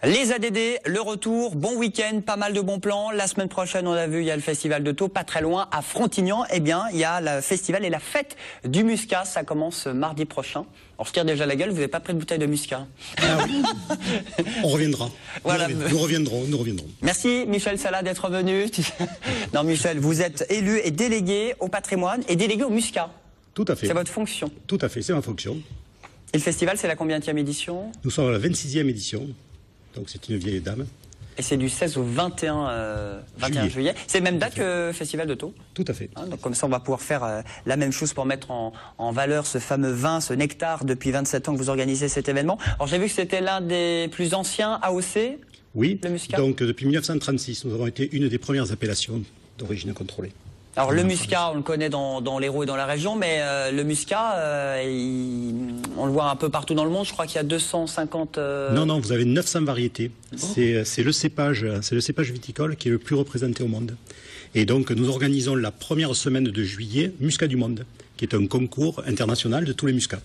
Les ADD, le retour, bon week-end, pas mal de bons plans. La semaine prochaine, on a vu, il y a le festival de Thau, pas très loin, à Frontignan. Eh bien, il y a le festival et la fête du Muscat. Ça commence mardi prochain. On se tire déjà la gueule, vous n'avez pas pris de bouteille de Muscat. Ah oui. On reviendra. Voilà. Nous reviendrons. Merci Michel Salah d'être venu. Non Michel, vous êtes élu et délégué au patrimoine et délégué au Muscat. Tout à fait. C'est votre fonction. Tout à fait, c'est ma fonction. Et le festival, c'est la combienième édition? Nous sommes à la 26e édition. Donc c'est une vieille dame. Et c'est du 16 au 21 juillet. C'est la même date que le Festival de Thau? Tout à fait. Hein, donc comme ça, on va pouvoir faire la même chose pour mettre en valeur ce fameux vin, ce nectar, depuis 27 ans que vous organisez cet événement. Alors j'ai vu que c'était l'un des plus anciens AOC, oui, le Muscat. Donc depuis 1936, nous avons été une des premières appellations d'origine contrôlée. Alors le Muscat, on le connaît dans l'Hérault et dans la région, mais le Muscat, on le voit un peu partout dans le monde. Je crois qu'il y a 250... Non, vous avez 900 variétés. C'est le cépage viticole qui est le plus représenté au monde. Et donc nous organisons la première semaine de juillet Muscat du Monde, qui est un concours international de tous les muscats.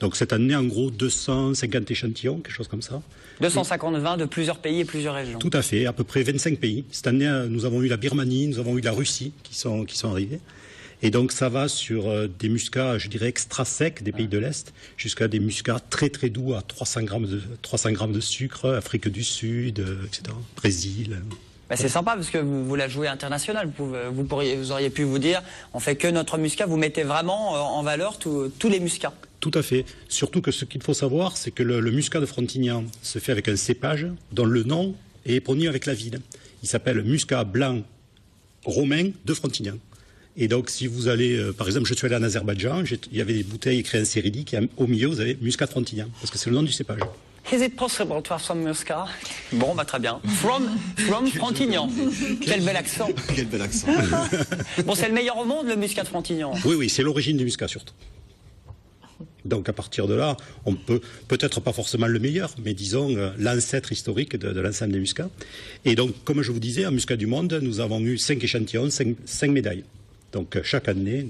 Donc cette année, en gros, 250 échantillons, quelque chose comme ça. 250 vins de plusieurs pays et plusieurs régions. Tout à fait, à peu près 25 pays. Cette année, nous avons eu la Birmanie, nous avons eu la Russie qui sont arrivés. Et donc ça va sur des muscats, je dirais, extra secs des pays de l'Est, jusqu'à des muscats très très doux à 300 grammes de sucre, Afrique du Sud, etc., Brésil. Bah c'est sympa parce que vous la jouez international. Vous auriez pu vous dire, on fait que notre muscat. Vous mettez vraiment en valeur tous les muscats. Tout à fait. Surtout que ce qu'il faut savoir, c'est que le muscat de Frontignan se fait avec un cépage dont le nom est éponyme avec la ville. Il s'appelle Muscat blanc romain de Frontignan. Et donc, si vous allez, par exemple, je suis allé en Azerbaïdjan, il y avait des bouteilles écrites en cyrillique, et au milieu, vous avez Muscat de Frontignan, parce que c'est le nom du cépage. Is it possible to have some Muscat? Bon, bah très bien. From Frontignan. Quel bel accent. Quel bel accent. Bon, c'est le meilleur au monde, le Muscat de Frontignan. Oui, c'est l'origine du Muscat, surtout. Donc à partir de là, on peut-être pas forcément le meilleur, mais disons l'ancêtre historique de l'ensemble des muscats. Et donc, comme je vous disais, en Muscat du Monde, nous avons eu 5 échantillons, 5 médailles. Donc chaque année,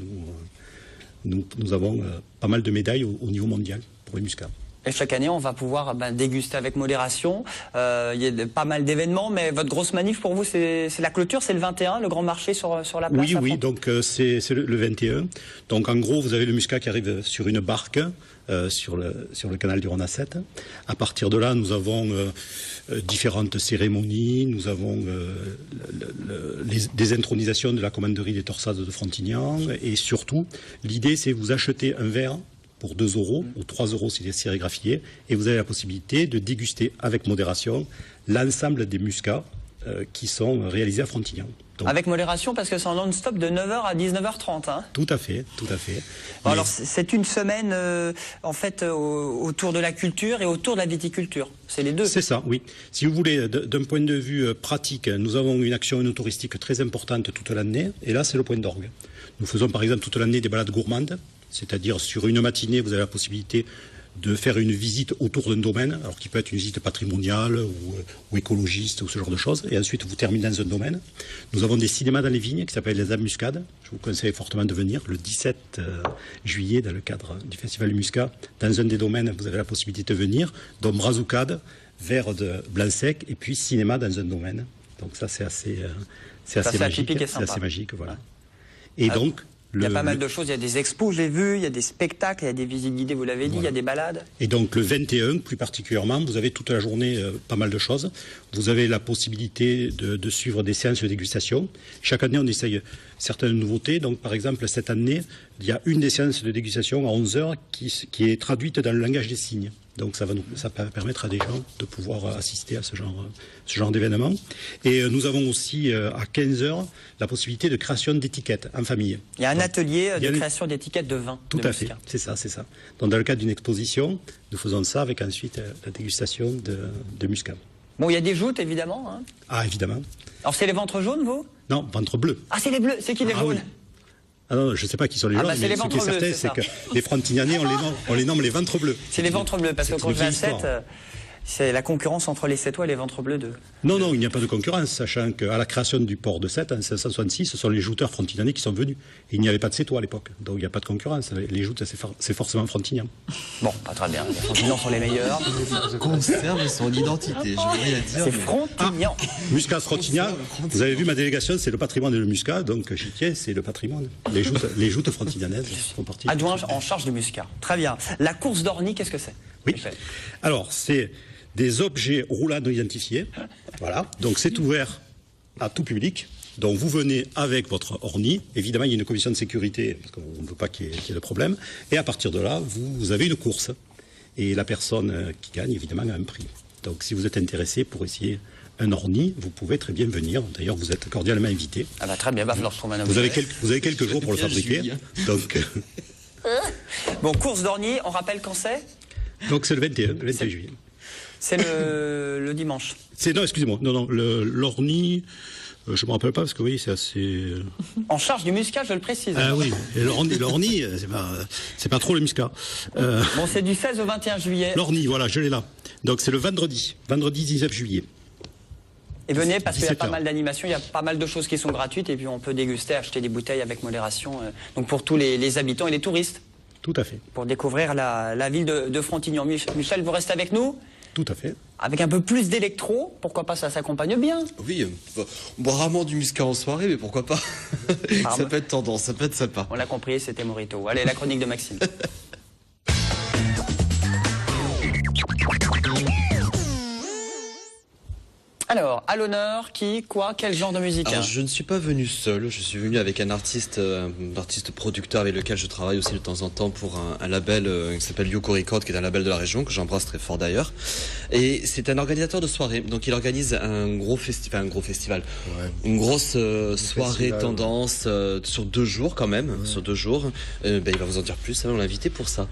nous avons pas mal de médailles au niveau mondial pour les muscats. Et chaque année, on va pouvoir déguster avec modération. Il y a pas mal d'événements, mais votre grosse manif pour vous, c'est la clôture, c'est le 21, le grand marché sur la place. Oui, donc c'est le 21. Donc en gros, vous avez le muscat qui arrive sur une barque sur le canal du Rhône à 7. À partir de là, nous avons différentes cérémonies, nous avons des intronisations de la commanderie des Torsades de Frontignan, et surtout, l'idée c'est vous achetez un verre pour 2 € ou 3 € si c'est sérigraphié, et vous avez la possibilité de déguster avec modération l'ensemble des muscats qui sont réalisés à Frontignan. Donc, avec modération, parce que c'est en non-stop de 9h à 19h30. Hein. Tout à fait. Bon, alors c'est une semaine en fait autour de la culture et autour de la viticulture. C'est les deux. C'est ça, oui. Si vous voulez, d'un point de vue pratique, nous avons une action touristique très importante toute l'année, et là c'est le point d'orgue. Nous faisons par exemple toute l'année des balades gourmandes, c'est-à-dire sur une matinée, vous avez la possibilité de faire une visite autour d'un domaine, alors qui peut être une visite patrimoniale ou écologiste ou ce genre de choses, et ensuite vous terminez dans un domaine. Nous avavons des cinémas dans les vignes qui s'appellent les Embuscades. Je vous conseille fortement de venir le 17 juillet dans le cadre du Festival du Muscat. Dans un des domaines, vous avez la possibilité de venir, donc brassoucade, verre de blanc sec, et puis cinéma dans un domaine. Donc ça c'est assez magique. C'est assez magique, voilà. Et donc... Il y a pas mal de choses, il y a des expos, j'ai vu, il y a des spectacles, il y a des visites guidées, vous l'avez dit, voilà. Il y a des balades. Et donc le 21, plus particulièrement, vous avez toute la journée pas mal de choses. Vous avez la possibilité de suivre des séances de dégustation. Chaque année, on essaye certaines nouveautés. Donc par exemple, cette année, il y a une des séances de dégustation à 11 h qui est traduite dans le langage des signes. Donc ça va permettre à des gens de pouvoir assister à ce genre d'événement. Et nous avons aussi à 15 h la possibilité de création d'étiquettes en famille. Il y a un atelier de création d'étiquettes de vin. Tout à fait, c'est ça. Donc dans le cadre d'une exposition, nous faisons ça avec ensuite la dégustation de muscat. Bon, il y a des joutes évidemment. Hein. Ah évidemment. Alors c'est les ventres jaunes, vous? Non, ventre bleu. Ah c'est les bleus, c'est qui les jaunes? Oui. Ah non, je ne sais pas qui sont les jaunes, mais ce qui est certain, c'est que les Frontignanais, on les nomme les ventres bleus. C'est les ventres bleus, parce que quand je vais à 7, C'est la concurrence entre les Sétois et les Ventres Bleus de... Non, il n'y a pas de concurrence, sachant qu'à la création du port de Sète, en 1566, ce sont les jouteurs frontignanais qui sont venus. Et il n'y avait pas de Sétois à l'époque, donc il n'y a pas de concurrence. Les joutes, c'est forcément Frontignan. Bon, pas très bien, les Frontignans sont les meilleurs. Conserve son identité, je veux rien dire. C'est Frontignan. Muscat, Frontignan, vous avez vu ma délégation, c'est le patrimoine et le Muscat, donc j'y tiens, c'est le patrimoine. Les joutes frontignanaises font partie. Adjoint en charge du Muscat. Très bien. La course d'Orny, qu'est-ce que c'est? Oui. Alors, c'est des objets roulants non identifiés. Voilà. Donc, c'est ouvert à tout public. Donc, vous venez avec votre orni. Évidemment, il y a une commission de sécurité, parce qu'on ne veut pas qu'il y ait de problème. Et à partir de là, vous avez une course. Et la personne qui gagne, évidemment, a un prix. Donc, si vous êtes intéressé pour essayer un orni, vous pouvez très bien venir. D'ailleurs, vous êtes cordialement invité. Ah bah très bien, va falloir que je trouve un vous avez quelques jours pour le fabriquer. Donc, bon, course d'Orny, on rappelle quand c'est? Donc, c'est le 21 juillet. C'est le dimanche. Non, excusez-moi. Non, l'orni, je ne me rappelle pas parce que oui, c'est assez. En charge du Muscat, je le précise. Ah oui, et l'orni, c'est pas trop le Muscat. Bon, c'est du 16 au 21 juillet. L'orni, voilà, je l'ai là. Donc c'est le vendredi 19 juillet. Et venez parce qu'il y a pas 17 mal d'animations, il y a pas mal de choses qui sont gratuites et puis on peut déguster, acheter des bouteilles avec modération. Donc pour tous les habitants et les touristes. Tout à fait. Pour découvrir la ville de Frontignan. Michel, vous restez avec nous? Tout à fait. Avec un peu plus d'électro, pourquoi pas, ça s'accompagne bien. Oui, on boit rarement du Muscat en soirée, mais pourquoi pas? Ça peut être tendance, ça peut être sympa. On l'a compris, c'était Morito. Allez, la chronique de Maxime. Alors, à l'honneur, quel genre de musique? Alors, je ne suis pas venu seul, je suis venu avec un artiste producteur avec lequel je travaille aussi de temps en temps pour un label qui s'appelle Yoko Record, qui est un label de la région, que j'embrasse très fort d'ailleurs. Et c'est un organisateur de soirée, donc il organise un gros festival, ouais. Une grosse soirée festival, tendance sur 2 jours quand même, ouais. Sur 2 jours. Il va vous en dire plus, on l'a invité pour ça.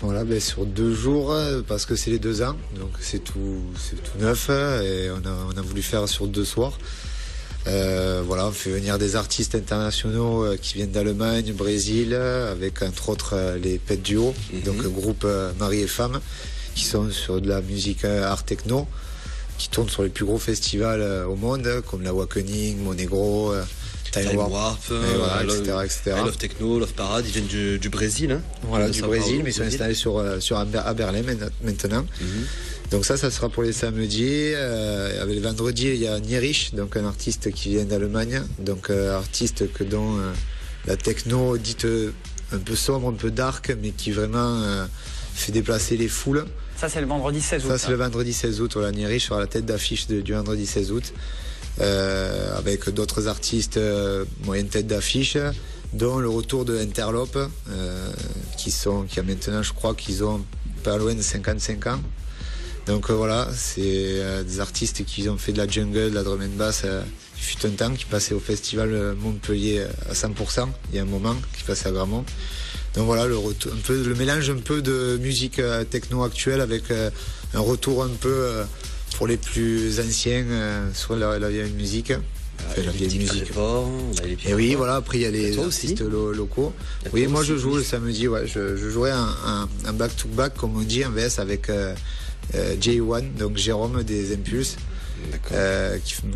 Voilà, sur 2 jours, parce que c'est les 2 ans, donc c'est tout neuf, et on a voulu faire sur 2 soirs. Voilà, on fait venir des artistes internationaux qui viennent d'Allemagne, Brésil, avec entre autres les Pet Duo, donc groupe mari et femme, qui sont sur de la musique art techno, qui tournent sur les plus gros festivals au monde, comme la Awakening, Monegro, Time Warp, voilà, etc. I Love Techno, Love Parade, ils viennent du Brésil. Hein, voilà, du Brésil, mais ils sont installés à Berlin maintenant. Donc ça sera pour les samedis. Avec le vendredi, il y a Nierich, donc un artiste qui vient d'Allemagne, donc artiste dont la techno dite un peu sombre, un peu dark, mais qui vraiment fait déplacer les foules. Ça, c'est le vendredi 16 août. Ça, c'est le vendredi 16 août. Voilà, Nierich sera la tête d'affiche du vendredi 16 août. Avec d'autres artistes moyenne tête d'affiche, dont le retour de Interlope, qui a maintenant, je crois qu'ils ont pas loin de 55 ans. Donc voilà, c'est des artistes qui ont fait de la jungle, de la drum and bass. Il fut un temps qui passait au festival Montpellier à 100%, il y a un moment, qui passait à Gramont. Donc voilà, le mélange un peu de musique techno actuelle avec un retour un peu pour les plus anciens sur la vieille musique. La vieille musique. Et oui, voilà, après il y a les artistes locaux. Oui, moi je joue le samedi, ouais, je jouerai un back-to-back, comme on dit, en VS avec J1, donc Jérôme des Impulses,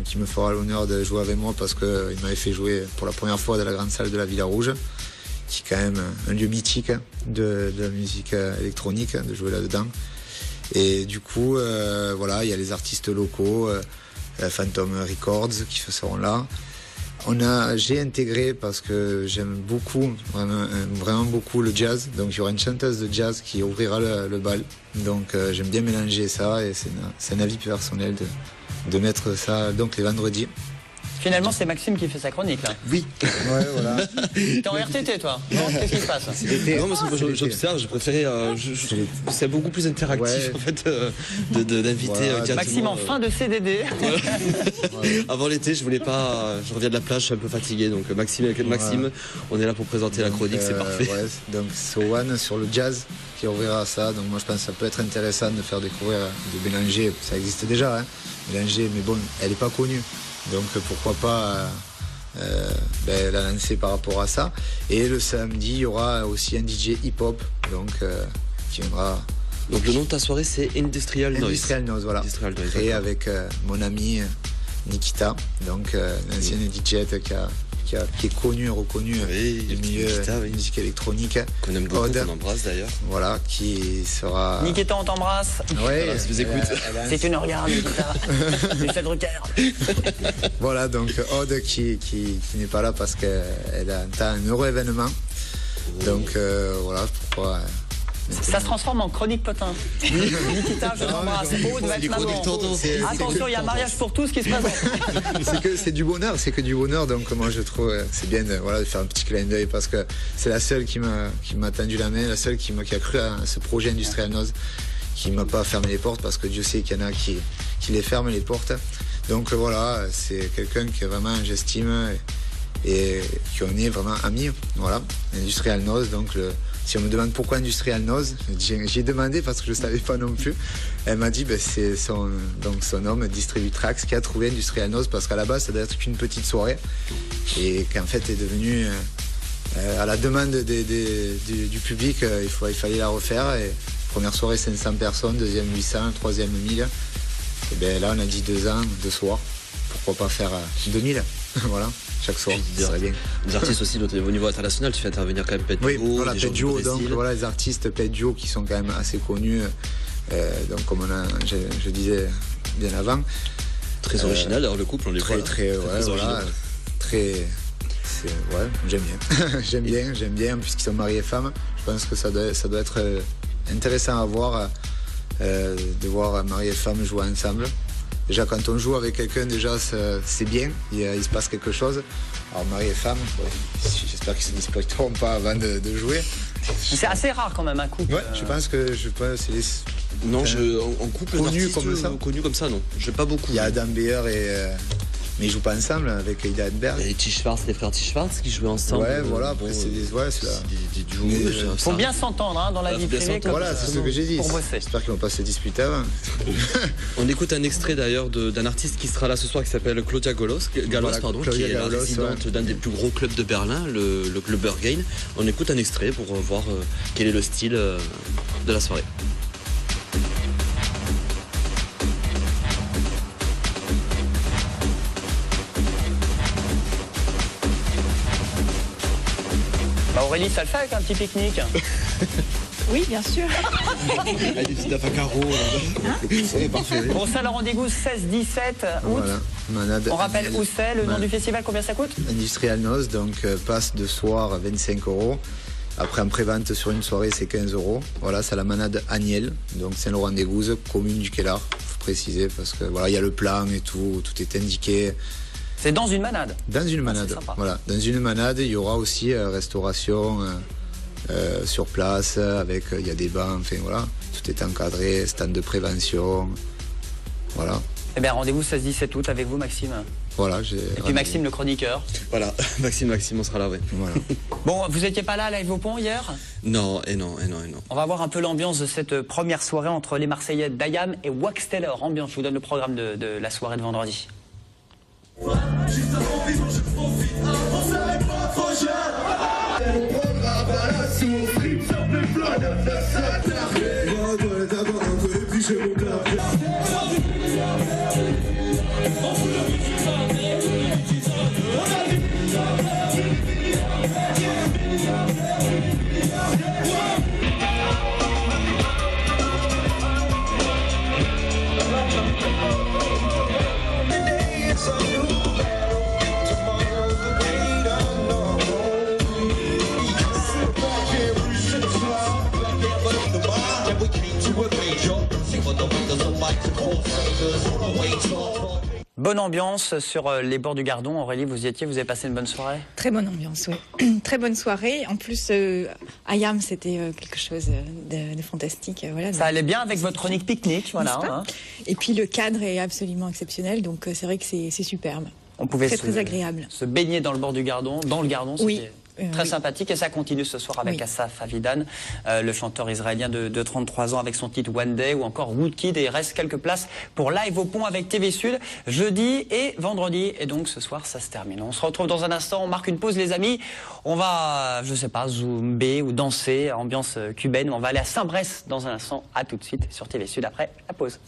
qui me fera l'honneur de jouer avec moi parce qu'il m'avait fait jouer pour la première fois dans la grande salle de la Villa Rouge, qui est quand même un lieu mythique de la musique électronique, de jouer là-dedans. Et du coup, voilà, il y a les artistes locaux, Phantom Records qui seront là. J'ai intégré, parce que j'aime beaucoup, vraiment beaucoup le jazz. Donc il y aura une chanteuse de jazz qui ouvrira le bal. Donc j'aime bien mélanger ça, et c'est un avis personnel de mettre ça donc les vendredis. Finalement, c'est Maxime qui fait sa chronique, là. Oui. Ouais, voilà. T'es en RTT, toi? Non, qu'est-ce qui se passe? Non, mais j'observe, je préférais. C'est beaucoup plus interactif, en fait, d'inviter. Voilà. Maxime en fin de CDD. Avant l'été, je reviens de la plage, je suis un peu fatigué. Donc, Maxime, on est là pour présenter la chronique, c'est parfait. Ouais, donc, Sowan sur le jazz qui ouvrira ça. Donc, moi, je pense que ça peut être intéressant de faire découvrir, de mélanger. Ça existe déjà, hein. Mélanger, mais bon, elle n'est pas connue. Donc pourquoi pas la lancer par rapport à ça. Et le samedi, il y aura aussi un DJ hip-hop, donc qui viendra Donc le nom de ta soirée, c'est Industrial Noise. Industrial Noise, voilà. Industrial Noise, Créé d'accord. avec mon ami Nikita, donc l'ancienne DJ qui est connu et reconnu Oui, du milieu Nikita, oui. musique électronique. Qu'on aime beaucoup, Aude, qu'on embrasse d'ailleurs. voilà, qui sera... Nikita, on t'embrasse. Ouais, Voilà, je vous écoute. Si tu nous regardes, Nikita, Michel Drucker. Voilà, donc Aude qui n'est pas là parce qu'elle a un heureux événement. Donc voilà pourquoi... Ça se transforme en chronique potin. Nikita, je t'embrasse. Aude va être maman. Attention, il y a un mariage pour tous qui se présente. C'est du bonheur, c'est que du bonheur. Donc moi je trouve c'est bien de faire un petit clin d'œil parce que c'est la seule qui m'a tendu la main, la seule qui a cru à ce projet Industrial Noise, qui m'a pas fermé les portes parce que Dieu sait qu'il y en a qui les ferment les portes. Donc voilà, c'est quelqu'un que vraiment j'estime et qu'on est vraiment amis. Voilà, Industrial Noise, donc si on me demande pourquoi Industrial Noise, j'ai demandé parce que je ne savais pas non plus. Elle m'a dit c'est son homme, Distributrax, qui a trouvé Industrial Noise parce qu'à la base, ça doit être qu'une petite soirée et qu'en fait, est devenu à la demande du public, il fallait la refaire. Et première soirée, 500 personnes, deuxième 800, troisième 1000. Et bien là, on a dit 2 ans, 2 soirs. Pourquoi pas faire 2000 voilà, chaque soir, ça serait bien. Des artistes aussi au niveau international, tu fais intervenir quand même Pet Oui, Duo, voilà, des Pet gens du Duo, Brésil. donc voilà les artistes Pet Duo qui sont quand même assez connus, donc comme je disais bien avant. Très original, alors le couple, on les voit. Très, voilà, j'aime bien. j'aime bien, puisqu'ils sont mariés et femmes. Je pense que ça doit être intéressant à voir, de voir mari et femme jouer ensemble. Déjà, quand on joue avec quelqu'un, déjà, c'est bien, il se passe quelque chose. Alors, mari et femme, j'espère qu'ils ne se disputeront pas avant de jouer. C'est assez rare quand même un couple. Ouais, je pense que c'est les... Non, en couple Connu d'artistes, comme ça, non. Je pas beaucoup. Il y a Adam Beyer mais ils jouent pas ensemble avec Ida Hedberg. Et les Schwartz, les frères Schwartz qui jouaient ensemble. Ouais, voilà, après c'est des duos. Faut bien s'entendre dans la vie privée. Voilà, c'est ce que j'ai dit. Pour bosser. J'espère qu'ils vont pas se disputer avant. On écoute un extrait d'ailleurs d'un artiste qui sera là ce soir qui s'appelle Claudia Gallos, qui est la résidente d'un des plus gros clubs de Berlin, le club Berghain. On écoute un extrait pour voir quel est le style de la soirée. Aurélie, ça le fait avec un petit pique-nique? Oui, bien sûr. Des petites affaires carreaux. C'est parfait. Bon, ça, le rendez-vous 16-17 août. Voilà. On rappelle où c'est, le nom du festival, combien ça coûte? Industrial Noise, donc passe de soir 25 €. Après, en pré-vente sur une soirée, c'est 15 €. Voilà, c'est la manade Agnel, donc Saint-Laurent-des-Gouzes, commune du Kellar. Faut préciser parce que voilà, il y a le plan et tout est indiqué. C'est dans une manade. Dans une manade, voilà. Dans une manade, il y aura aussi restauration sur place, avec il y a des bancs, enfin voilà, tout est encadré, stand de prévention, voilà. Eh bien, rendez-vous 16-17 août avec vous, Maxime. Voilà, et puis Maxime, le chroniqueur. Voilà, Maxime, on sera là, oui. Voilà. Bon, vous étiez pas là à Live au Pont hier? Non. On va voir un peu l'ambiance de cette première soirée entre les Marseillais d'Ayam et Wax Taylor. Ambiance, je vous donne le programme de la soirée de vendredi. Juste avant vivre, je profite, on s'arrête pas trop jeune. On prendra pas la soupe, strip sur mes flots, 997. Moi, toi, d'abord, et puis je monte la pièce. Bonne ambiance sur les bords du Gardon. Aurélie, vous y étiez, vous avez passé une bonne soirée? Très bonne ambiance, oui. Très bonne soirée. En plus, Ayam, c'était quelque chose de fantastique. Voilà, ça allait bien avec votre chronique pique-nique, voilà. Hein. Et puis le cadre est absolument exceptionnel, donc c'est vrai que c'est superbe. On pouvait très agréable. Se baigner dans le bord du Gardon, dans le Gardon, oui, Très oui. sympathique, et ça continue ce soir avec Oui. Assaf Avidan, le chanteur israélien de 33 ans avec son titre One Day, ou encore Woodkid, et il reste quelques places pour Live au Pont avec TV Sud jeudi et vendredi, et donc ce soir ça se termine. On se retrouve dans un instant, on marque une pause les amis, on va, je sais pas, zumber ou danser, ambiance cubaine, on va aller à Saint-Brest dans un instant, à tout de suite sur TV Sud après la pause.